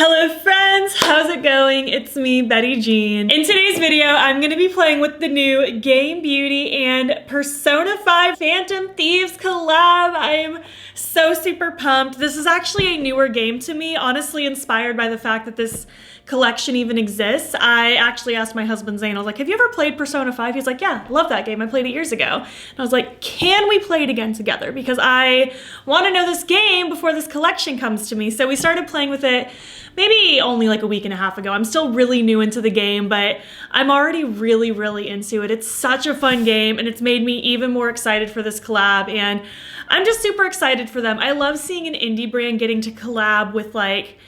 Hello friends, how's it going? It's me, Betty Jean. In today's video, I'm gonna be playing with the new Game Beauty and Persona 5 Phantom Thieves collab. I am so super pumped. This is actually a newer game to me, honestly inspired by the fact that this collection even exists. I actually asked my husband Zane, I was like, have you ever played Persona 5? He's like, yeah, love that game. I played it years ago. And I was like, can we play it again together? Because I want to know this game before this collection comes to me. So we started playing with it maybe only like a week and a half ago. I'm still really new into the game, but I'm already really into it. It's such a fun game and it's made me even more excited for this collab, and I'm just super excited for them. I love seeing an indie brand getting to collab with like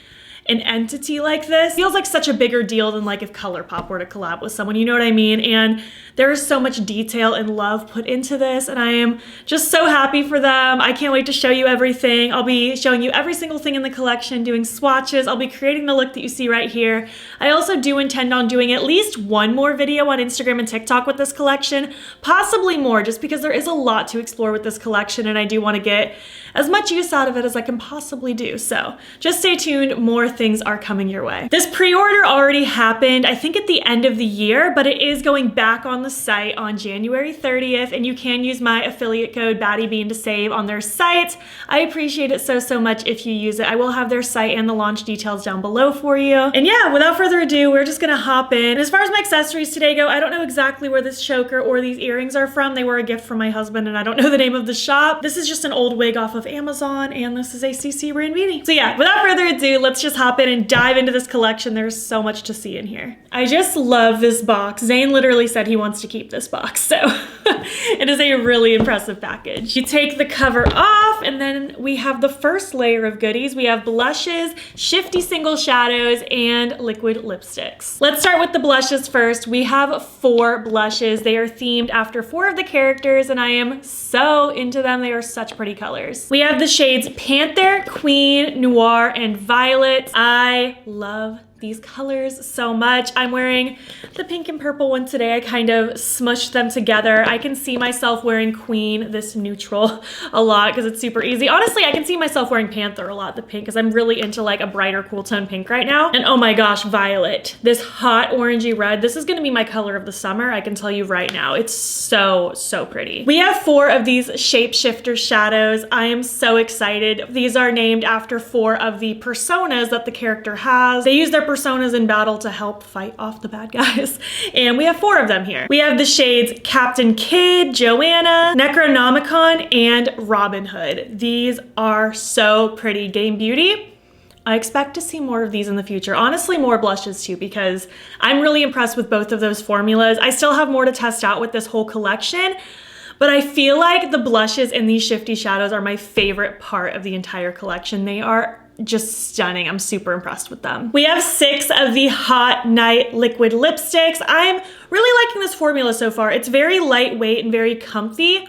an entity like this. It feels like such a bigger deal than like if Colourpop were to collab with someone, you know what I mean? And there is so much detail and love put into this, and I am just so happy for them. I can't wait to show you everything. I'll be showing you every single thing in the collection, doing swatches. I'll be creating the look that you see right here. I also do intend on doing at least one more video on Instagram and TikTok with this collection, possibly more, just because there is a lot to explore with this collection and I do want to get as much use out of it as I can possibly do. So just stay tuned, more things are coming your way. This pre-order already happened, I think at the end of the year, but it is going back on the site on January 30th, and you can use my affiliate code battybean to save on their site. I appreciate it so much if you use it. I will have their site and the launch details down below for you. And yeah, without further ado, we're just gonna hop in. As far as my accessories today go, I don't know exactly where this choker or these earrings are from. They were a gift from my husband and I don't know the name of the shop. This is just an old wig off of Amazon, and this is a CC brand beanie. So yeah, without further ado, let's just hop in and dive into this collection. There's so much to see in here. I just love this box. Zane literally said he wants to keep this box, so it is a really impressive package. You take the cover off, and then we have the first layer of goodies. We have blushes, shifty single shadows, and liquid lipsticks. Let's start with the blushes first. We have 4 blushes. They are themed after 4 of the characters, and I am so into them. They are such pretty colors. We have the shades Panther, Queen, Noir, and Violet. I love these colors so much. I'm wearing the pink and purple one today. I kind of smushed them together. I can see myself wearing Queen, this neutral, a lot because it's super easy. Honestly, I can see myself wearing Panther a lot, the pink, because I'm really into like a brighter cool tone pink right now. And oh my gosh, Violet, this hot orangey red. This is gonna be my color of the summer. I can tell you right now. It's so pretty. We have 4 of these shapeshifter shadows. I am so excited. These are named after 4 of the personas that the character has. They use their personas in battle to help fight off the bad guys. And we have 4 of them here. We have the shades Captain Kidd, Joanna, Necronomicon, and Robin Hood. These are so pretty. Game Beauty, I expect to see more of these in the future. Honestly, more blushes too, because I'm really impressed with both of those formulas. I still have more to test out with this whole collection, but I feel like the blushes and these shifty shadows are my favorite part of the entire collection. They are just stunning. I'm super impressed with them. We have 6 of the Hot Night liquid lipsticks. I'm really liking this formula so far. It's very lightweight and very comfy.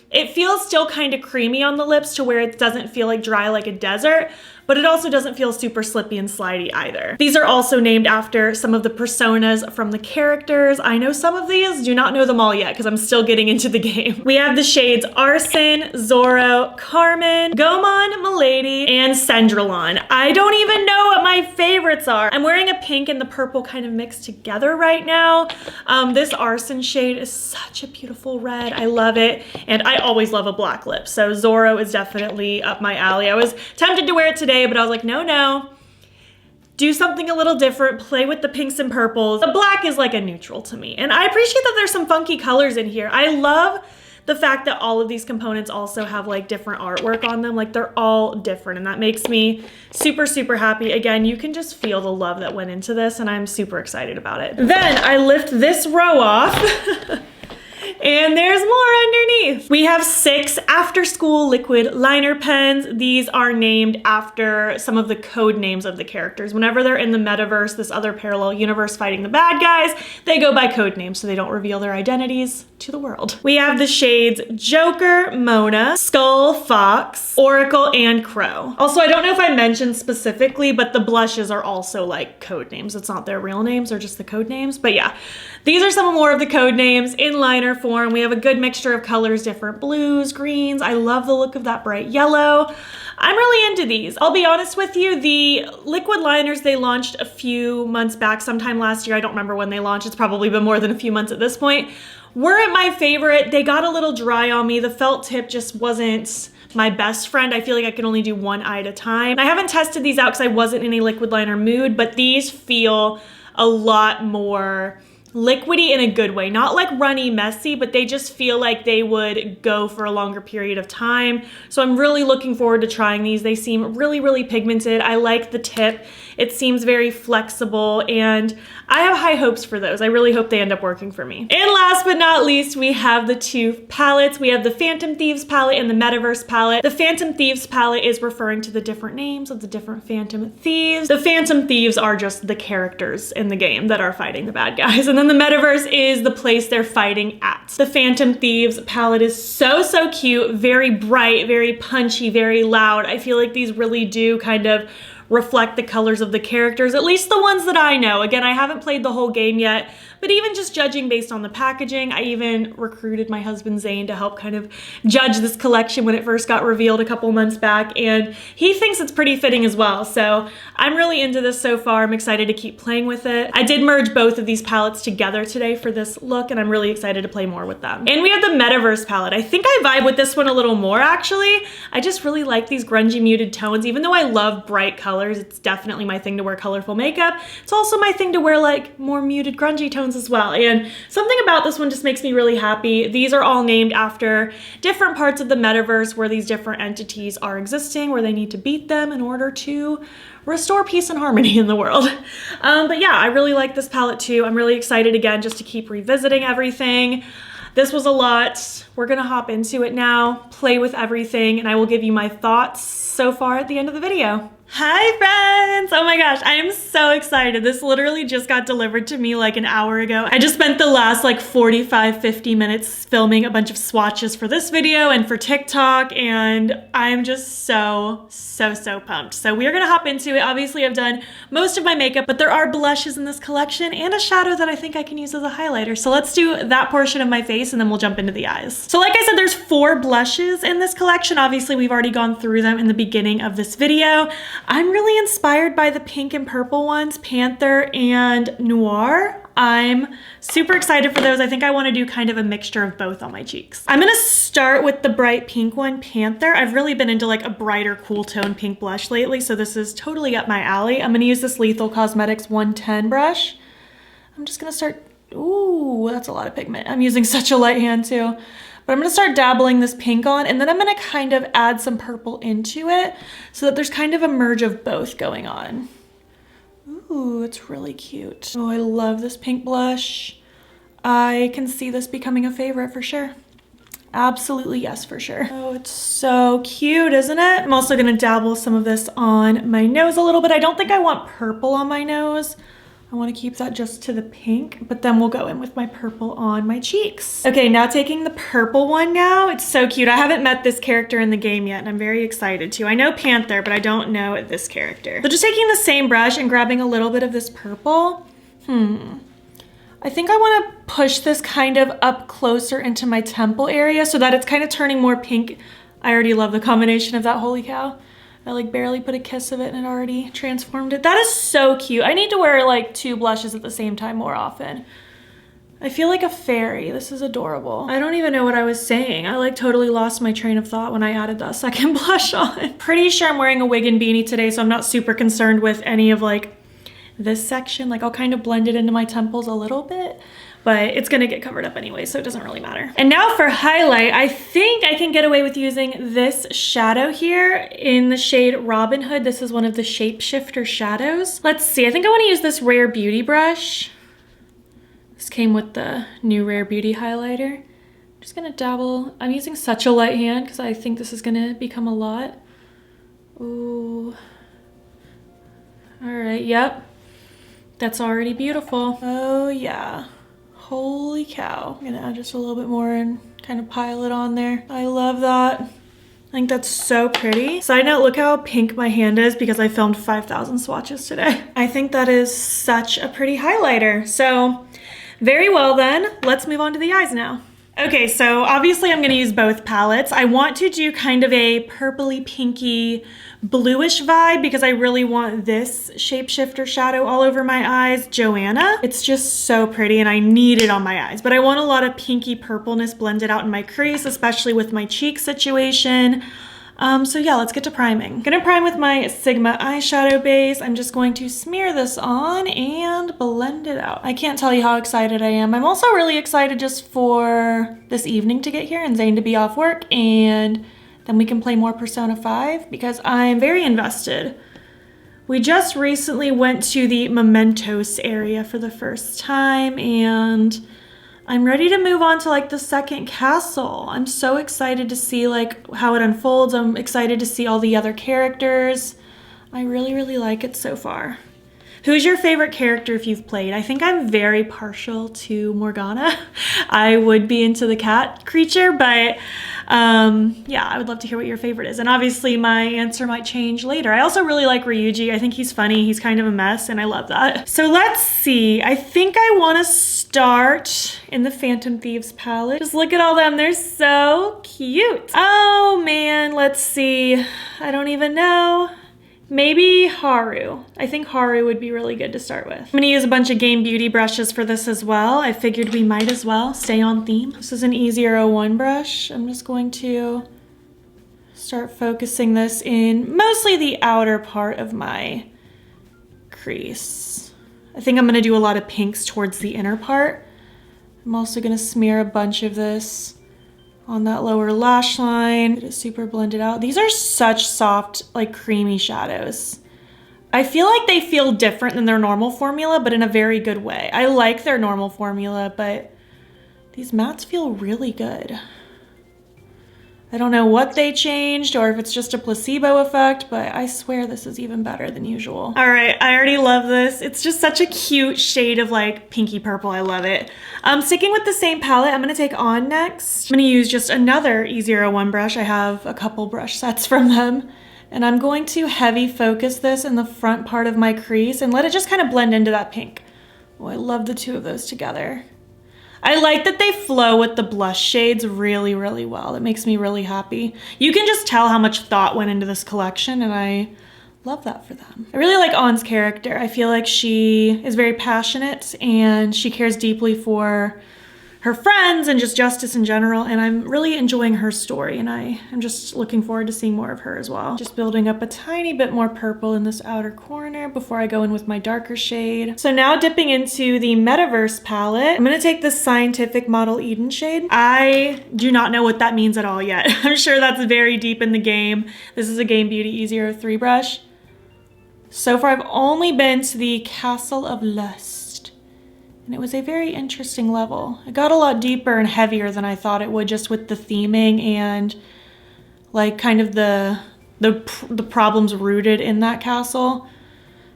It feels still kind of creamy on the lips to where it doesn't feel like dry like a desert, but it also doesn't feel super slippy and slidey either. These are also named after some of the personas from the characters. I know some of these, do not know them all yet because I'm still getting into the game. We have the shades Arson, Zorro, Carmen, Gomon, Milady, and Centralon. I don't even know what my favorites are. I'm wearing a pink and the purple kind of mixed together right now. This Arson shade is such a beautiful red. I love it. And I always love a black lip. So Zorro is definitely up my alley. I was tempted to wear it today, but I was like, no. Do something a little different, play with the pinks and purples. The black is like a neutral to me. And I appreciate that there's some funky colors in here. I love the fact that all of these components also have like different artwork on them. Like they're all different, and that makes me super happy. Again, you can just feel the love that went into this, and I'm super excited about it. Then I lift this row off and there's more underneath. We have 6 after school liquid liner pens. These are named after some of the code names of the characters. Whenever they're in the metaverse, this other parallel universe fighting the bad guys, they go by code names so they don't reveal their identities to the world. We have the shades Joker, Mona, Skull, Fox, Oracle, and Crow. Also, I don't know if I mentioned specifically, but the blushes are also like code names. It's not their real names, they're just the code names. But yeah, these are some more of the code names in liner form. We have a good mixture of colors, different blues, greens. I love the look of that bright yellow. I'm really into these. I'll be honest with you, the liquid liners they launched a few months back, sometime last year, I don't remember when they launched, it's probably been more than a few months at this point, weren't my favorite. They got a little dry on me. The felt tip just wasn't my best friend. I feel like I can only do one eye at a time. I haven't tested these out because I wasn't in a liquid liner mood, but these feel a lot more liquidy in a good way. Not like runny, messy, but they just feel like they would go for a longer period of time. So I'm really looking forward to trying these. They seem really, really pigmented. I like the tip. It seems very flexible, and I have high hopes for those. I really hope they end up working for me. And last but not least, we have the two palettes. We have the Phantom Thieves palette and the Metaverse palette. The Phantom Thieves palette is referring to the different names of the different Phantom Thieves. The Phantom Thieves are just the characters in the game that are fighting the bad guys. And then the Metaverse is the place they're fighting at. The Phantom Thieves palette is so, so cute, very bright, very punchy, very loud. I feel like these really do kind of reflect the colors of the characters, at least the ones that I know. Again, I haven't played the whole game yet, but even just judging based on the packaging, I even recruited my husband Zane to help kind of judge this collection when it first got revealed a couple months back, and he thinks it's pretty fitting as well. So I'm really into this so far. I'm excited to keep playing with it. I did merge both of these palettes together today for this look, and I'm really excited to play more with them. And we have the Metaverse palette. I think I vibe with this one a little more, actually. I just really like these grungy muted tones. Even though I love bright colors, it's definitely my thing to wear colorful makeup. It's also my thing to wear like more muted grungy tones as well. And something about this one just makes me really happy. These are all named after different parts of the metaverse where these different entities are existing, where they need to beat them in order to restore peace and harmony in the world. But yeah, I really like this palette too. I'm really excited again just to keep revisiting everything. This was a lot. We're gonna hop into it now, play with everything, and I will give you my thoughts so far at the end of the video. Hi friends! Oh my gosh, I am so excited. This literally just got delivered to me like an hour ago. I just spent the last like 45-50 minutes filming a bunch of swatches for this video and for TikTok, and I'm just so pumped. So we are gonna hop into it. Obviously I've done most of my makeup, but there are blushes in this collection and a shadow that I think I can use as a highlighter. So let's do that portion of my face and then we'll jump into the eyes. So like I said, there's 4 blushes in this collection. Obviously we've already gone through them in the beginning of this video. I'm really inspired by the pink and purple ones, Panther and Noir. I'm super excited for those. I think I want to do kind of a mixture of both on my cheeks. I'm going to start with the bright pink one, Panther. I've really been into like a brighter cool tone pink blush lately, so this is totally up my alley. I'm going to use this Lethal Cosmetics 110 brush. I'm just going to start, ooh, that's a lot of pigment. I'm using such a light hand too. But I'm gonna start dabbling this pink on, and then I'm gonna kind of add some purple into it so that there's kind of a merge of both going on. Ooh, it's really cute. Oh, I love this pink blush. I can see this becoming a favorite for sure. Absolutely yes, for sure. Oh, it's so cute, isn't it? I'm also gonna dabble some of this on my nose a little bit. I don't think I want purple on my nose. I want to keep that just to the pink, but then we'll go in with my purple on my cheeks. Okay, now taking the purple one now. It's so cute. I haven't met this character in the game yet, and I'm very excited to. I know Panther, but I don't know this character. So just taking the same brush and grabbing a little bit of this purple. I think I want to push this kind of up closer into my temple area so that it's kind of turning more pink. I already love the combination of that, holy cow. I like barely put a kiss of it and it already transformed it. That is so cute. I need to wear like 2 blushes at the same time more often. I feel like a fairy. This is adorable. I don't even know what I was saying. I like totally lost my train of thought when I added that second blush on. Pretty sure I'm wearing a wig and beanie today, so I'm not super concerned with any of like this section. Like I'll kind of blend it into my temples a little bit, but it's gonna get covered up anyway, so it doesn't really matter. And now for highlight, I think I can get away with using this shadow here in the shade Robin Hood. This is one of the Shapeshifter shadows. Let's see, I think I wanna use this Rare Beauty brush. This came with the new Rare Beauty highlighter. I'm just gonna dabble. I'm using such a light hand because I think this is gonna become a lot. Ooh. All right, yep. That's already beautiful. Oh yeah. Holy cow. I'm gonna add just a little bit more and kind of pile it on there. I love that. I think that's so pretty. Side note, look how pink my hand is because I filmed 5,000 swatches today. I think that is such a pretty highlighter. So very well then, let's move on to the eyes now. Okay, so obviously I'm gonna use both palettes. I want to do kind of a purpley pinky bluish vibe because I really want this shapeshifter shadow all over my eyes, Joanna. It's just so pretty and I need it on my eyes, but I want a lot of pinky purpleness blended out in my crease, especially with my cheek situation. So yeah, let's get to priming. I'm gonna prime with my Sigma eyeshadow base. I'm just going to smear this on and blend it out. I can't tell you how excited I am. I'm also really excited just for this evening to get here and Zane to be off work, and then we can play more Persona 5 because I'm very invested. We just recently went to the Mementos area for the first time and I'm ready to move on to like the second castle. I'm so excited to see like how it unfolds. I'm excited to see all the other characters. I really, really like it so far. Who's your favorite character if you've played? I think I'm very partial to Morgana. I would be into the cat creature, but yeah, I would love to hear what your favorite is. And obviously my answer might change later. I also really like Ryuji. I think he's funny. He's kind of a mess and I love that. So let's see. I think I want to start in the Phantom Thieves palette. Just look at all them. They're so cute. Oh man, let's see. I don't even know. Maybe Haru. I think Haru would be really good to start with. I'm gonna use a bunch of Game Beauty brushes for this as well. I figured we might as well stay on theme. This is an E01 brush. I'm just going to start focusing this in mostly the outer part of my crease. I think I'm gonna do a lot of pinks towards the inner part. I'm also gonna smear a bunch of this on that lower lash line. Get it super blended out. These are such soft, like creamy shadows. I feel like they feel different than their normal formula, but in a very good way. I like their normal formula, but these mattes feel really good. I don't know what they changed or if it's just a placebo effect, but I swear this is even better than usual. All right, I already love this. It's just such a cute shade of like pinky purple. I love it. Sticking with the same palette, I'm gonna take On next. I'm gonna use just another E01 brush. I have a couple brush sets from them. And I'm going to heavy focus this in the front part of my crease and let it just kind of blend into that pink. Oh, I love the two of those together. I like that they flow with the blush shades really, really well. It makes me really happy. You can just tell how much thought went into this collection and I love that for them. I really like On's character. I feel like she is very passionate and she cares deeply for her friends and just justice in general, and I'm really enjoying her story and I'm just looking forward to seeing more of her as well. Just building up a tiny bit more purple in this outer corner before I go in with my darker shade. So now dipping into the Metaverse palette, I'm gonna take this Scientific Model Eden shade. I do not know what that means at all yet. I'm sure that's very deep in the game. This is a Game Beauty E03 brush. So far I've only been to the Castle of Lust. And it was a very interesting level. It got a lot deeper and heavier than I thought it would, just with the theming and like kind of the problems rooted in that castle.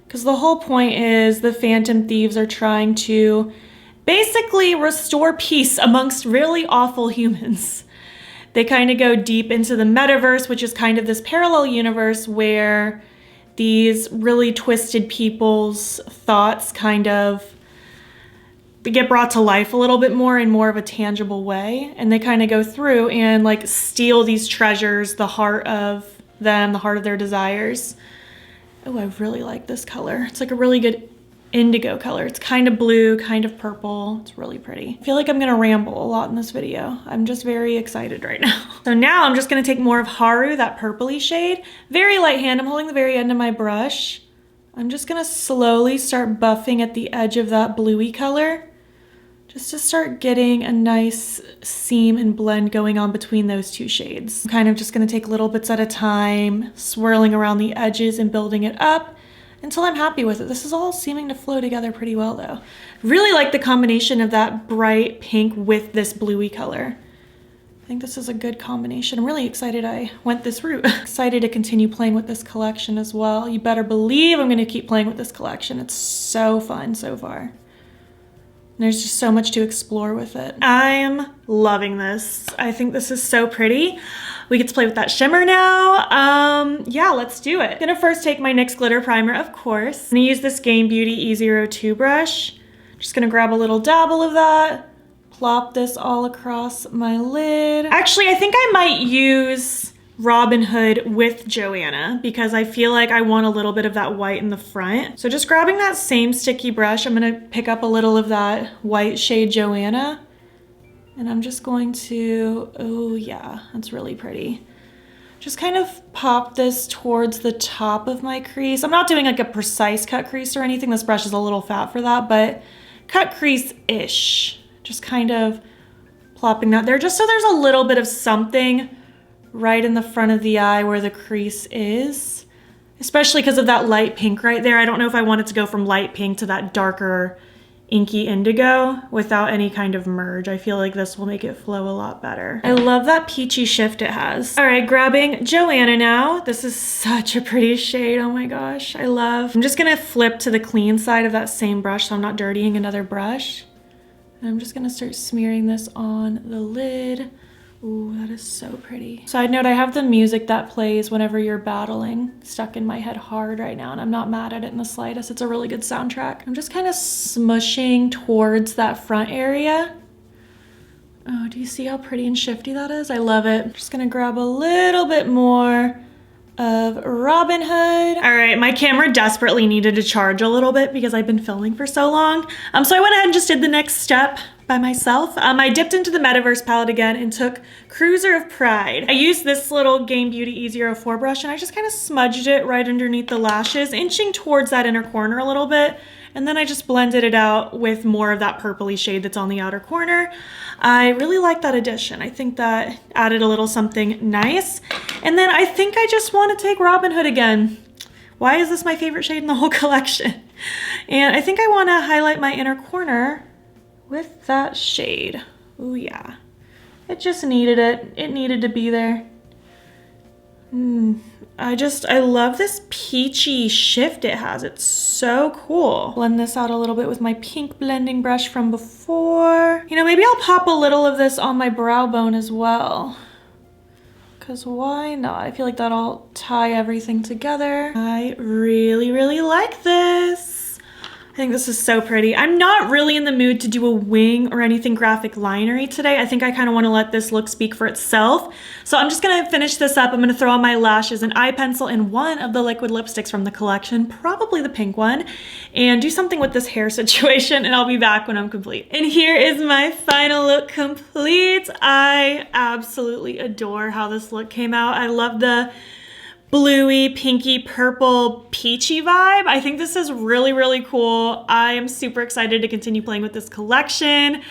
Because the whole point is the Phantom Thieves are trying to basically restore peace amongst really awful humans. They kind of go deep into the metaverse, which is kind of this parallel universe where these really twisted people's thoughts kind of get brought to life a little bit more in more of a tangible way, and they kind of go through and like steal these treasures, the heart of them, the heart of their desires. Oh, I really like this color. It's like a really good indigo color. It's kind of blue, kind of purple. It's really pretty. I feel like I'm gonna ramble a lot in this video. I'm just very excited right now. So now I'm just gonna take more of Haru, that purpley shade. Very light hand, I'm holding the very end of my brush. I'm just gonna slowly start buffing at the edge of that bluey color, just to start getting a nice seam and blend going on between those two shades. I'm kind of just gonna take little bits at a time, swirling around the edges and building it up until I'm happy with it. This is all seeming to flow together pretty well though. Really like the combination of that bright pink with this bluey color. I think this is a good combination. I'm really excited I went this route. Excited to continue playing with this collection as well. You better believe I'm gonna keep playing with this collection. It's so fun so far. There's just so much to explore with it. I'm loving this. I think this is so pretty. We get to play with that shimmer now. Yeah, let's do it. I'm gonna first take my NYX glitter primer, of course. I'm gonna use this Game Beauty E02 brush. Just gonna grab a little dabble of that, plop this all across my lid. Actually, I think I might use Robin Hood with Joanna because I feel like I want a little bit of that white in the front. So just grabbing that same sticky brush, I'm gonna pick up a little of that white shade Joanna. And I'm just going to, oh yeah, that's really pretty. Just kind of pop this towards the top of my crease. I'm not doing like a precise cut crease or anything. This brush is a little fat for that, but cut crease-ish. Just kind of plopping that there just so there's a little bit of something right in the front of the eye where the crease is, especially because of that light pink right there. I don't know if I wanted to go from light pink to that darker inky indigo without any kind of merge. I feel like this will make it flow a lot better. I love that peachy shift it has. All right, grabbing Joanna now. This is such a pretty shade. Oh my gosh, I love. I'm just gonna flip to the clean side of that same brush so I'm not dirtying another brush. And I'm just gonna start smearing this on the lid. Ooh, that is so pretty. Side note, I have the music that plays whenever you're battling stuck in my head hard right now, and I'm not mad at it in the slightest. It's a really good soundtrack. I'm just kind of smushing towards that front area. Oh, do you see how pretty and shifty that is? I love it. I'm just gonna grab a little bit more of Robin Hood. All right, my camera desperately needed to charge a little bit because I've been filming for so long. So I went ahead and just did the next step by myself. I dipped into the Metaverse palette again and took Cruiser of Pride. I used this little Game Beauty E04 brush and I just kind of smudged it right underneath the lashes, inching towards that inner corner a little bit. And then I just blended it out with more of that purpley shade that's on the outer corner. I really like that addition. I think that added a little something nice. And then I think I just want to take Robin Hood again. Why is this my favorite shade in the whole collection? And I think I want to highlight my inner corner with that shade. Oh yeah, it just needed it. It needed to be there. I love this peachy shift it has. It's so cool. Blend this out a little bit with my pink blending brush from before. You know, maybe I'll pop a little of this on my brow bone as well. Cause why not? I feel like that'll tie everything together. I really, really like this. I think this is so pretty. I'm not really in the mood to do a wing or anything graphic linery today. I think I kind of want to let this look speak for itself. So I'm just going to finish this up. I'm going to throw on my lashes, an eye pencil, and one of the liquid lipsticks from the collection, probably the pink one, and do something with this hair situation, and I'll be back when I'm complete. And here is my final look complete. I absolutely adore how this look came out. I love the bluey, pinky, purple, peachy vibe. I think this is really, really cool. I am super excited to continue playing with this collection.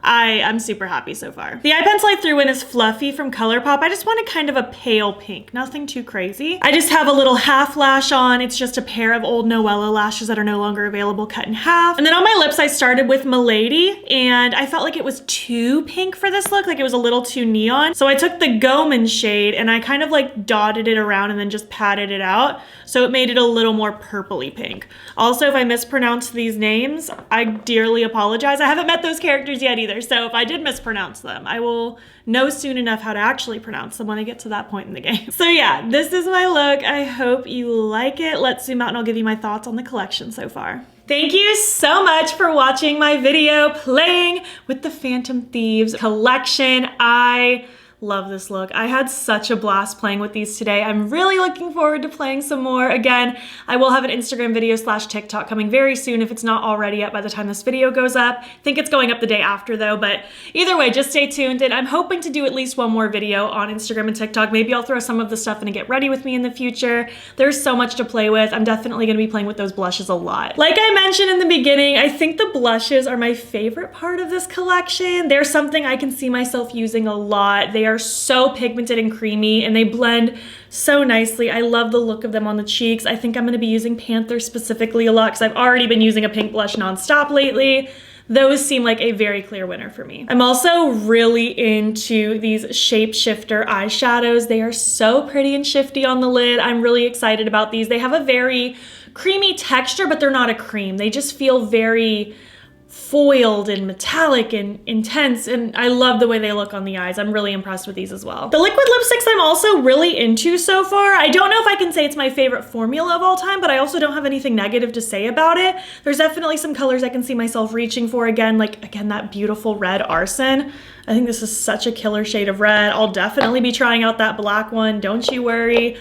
I'm super happy so far. The eye pencil I threw in is Fluffy from Colourpop. I just wanted kind of a pale pink, nothing too crazy. I just have a little half lash on. It's just a pair of old Noella lashes that are no longer available, cut in half. And then on my lips, I started with Milady, and I felt like it was too pink for this look, like it was a little too neon. So I took the Goman shade and I kind of like dotted it around and then just patted it out. So it made it a little more purpley pink. Also, if I mispronounce these names, I dearly apologize. I haven't met those characters yet either. So if I did mispronounce them, I will know soon enough how to actually pronounce them when I get to that point in the game. So yeah, this is my look. I hope you like it. Let's zoom out and I'll give you my thoughts on the collection so far. Thank you so much for watching my video playing with the Phantom Thieves collection. I love this look. I had such a blast playing with these today. I'm really looking forward to playing some more. Again, I will have an Instagram video / TikTok coming very soon if it's not already yet by the time this video goes up. I think it's going up the day after though, but either way, just stay tuned. And I'm hoping to do at least one more video on Instagram and TikTok. Maybe I'll throw some of the stuff in and get ready with me in the future. There's so much to play with. I'm definitely gonna be playing with those blushes a lot. Like I mentioned in the beginning, I think the blushes are my favorite part of this collection. They're something I can see myself using a lot. They are so pigmented and creamy and they blend so nicely. I love the look of them on the cheeks. I think I'm going to be using Panther specifically a lot because I've already been using a pink blush nonstop lately. Those seem like a very clear winner for me. I'm also really into these shapeshifter eyeshadows. They are so pretty and shifty on the lid. I'm really excited about these. They have a very creamy texture, but they're not a cream. They just feel very foiled and metallic and intense, and I love the way they look on the eyes. I'm really impressed with these as well. The liquid lipsticks I'm also really into so far. I don't know if I can say it's my favorite formula of all time, but I also don't have anything negative to say about it. There's definitely some colors I can see myself reaching for again, like again, that beautiful red Arson. I think this is such a killer shade of red. I'll definitely be trying out that black one, don't you worry.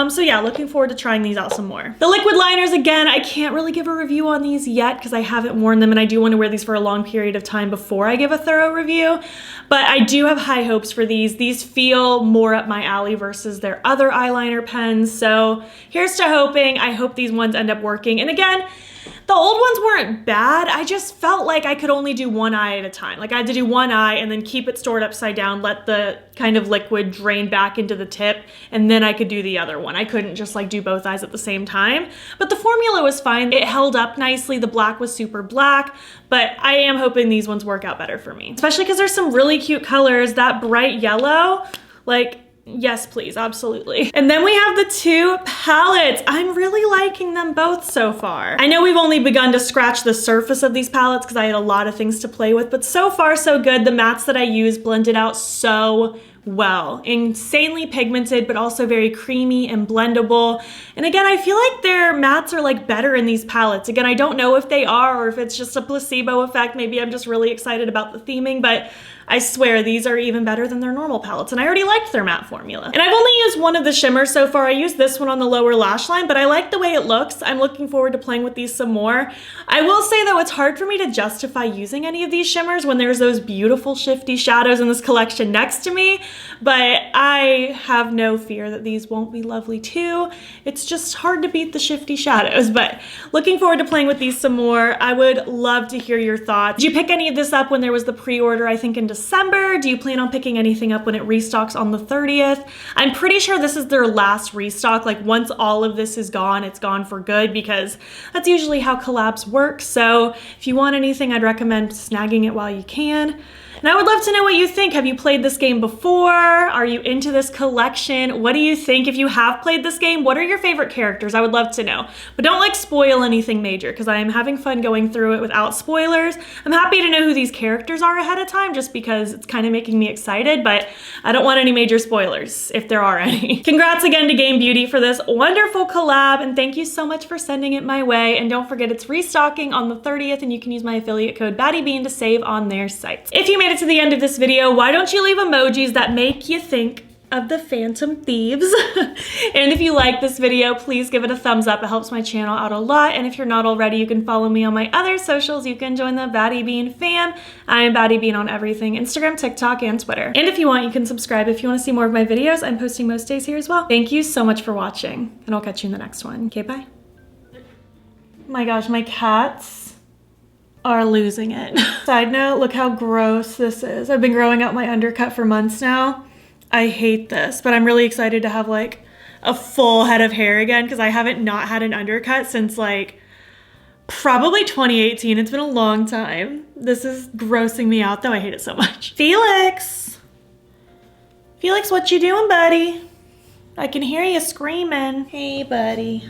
So yeah, looking forward to trying these out some more. The liquid liners, again, I can't really give a review on these yet because I haven't worn them and I do want to wear these for a long period of time before I give a thorough review. But I do have high hopes for these. These feel more up my alley versus their other eyeliner pens. So here's to hoping. I hope these ones end up working. And again, the old ones weren't bad. I just felt like I could only do one eye at a time. Like I had to do one eye and then keep it stored upside down, let the kind of liquid drain back into the tip, and then I could do the other one. I couldn't just like do both eyes at the same time. But the formula was fine. It held up nicely. The black was super black, but I am hoping these ones work out better for me. Especially because there's some really cute colors. That bright yellow, like, yes, please, absolutely. And then we have the two palettes. I'm really liking them both so far. I know we've only begun to scratch the surface of these palettes because I had a lot of things to play with, but so far so good. The mattes that I use blended out so well. Insanely pigmented, but also very creamy and blendable. And again, I feel like their mattes are like better in these palettes. Again, I don't know if they are or if it's just a placebo effect. Maybe I'm just really excited about the theming, but I swear these are even better than their normal palettes, and I already liked their matte formula. And I've only used one of the shimmers so far. I used this one on the lower lash line, but I like the way it looks. I'm looking forward to playing with these some more. I will say though, it's hard for me to justify using any of these shimmers when there's those beautiful shifty shadows in this collection next to me, but I have no fear that these won't be lovely too. It's just hard to beat the shifty shadows, but looking forward to playing with these some more. I would love to hear your thoughts. Did you pick any of this up when there was the pre-order, I think in December? Do you plan on picking anything up when it restocks on the 30th? I'm pretty sure this is their last restock. Like once all of this is gone, it's gone for good, because that's usually how collabs work. So if you want anything, I'd recommend snagging it while you can. And I would love to know what you think. Have you played this game before? Are you into this collection? What do you think? If you have played this game, what are your favorite characters? I would love to know. But don't like spoil anything major, because I am having fun going through it without spoilers. I'm happy to know who these characters are ahead of time, just because it's kind of making me excited, but I don't want any major spoilers, if there are any. Congrats again to Game Beauty for this wonderful collab, and thank you so much for sending it my way. And don't forget, it's restocking on the 30th, and you can use my affiliate code battybean to save on their sites. If you made it to the end of this video, why don't you leave emojis that make you think of the Phantom Thieves? And if you like this video, please give it a thumbs up. It helps my channel out a lot. And if you're not already, you can follow me on my other socials. You can join the battybean fam. I am battybean on everything: Instagram, TikTok, and Twitter. And if you want, you can subscribe if you want to see more of my videos. I'm posting most days here as well. Thank you so much for watching, and I'll catch you in the next one. Okay, bye. My gosh, my cats are losing it. Side note, look how gross this is. I've been growing out my undercut for months now. I hate this, but I'm really excited to have like a full head of hair again, because I haven't not had an undercut since like probably 2018. It's been a long time. This is grossing me out though. I hate it so much. Felix! Felix, what you doing, buddy? I can hear you screaming. Hey, buddy.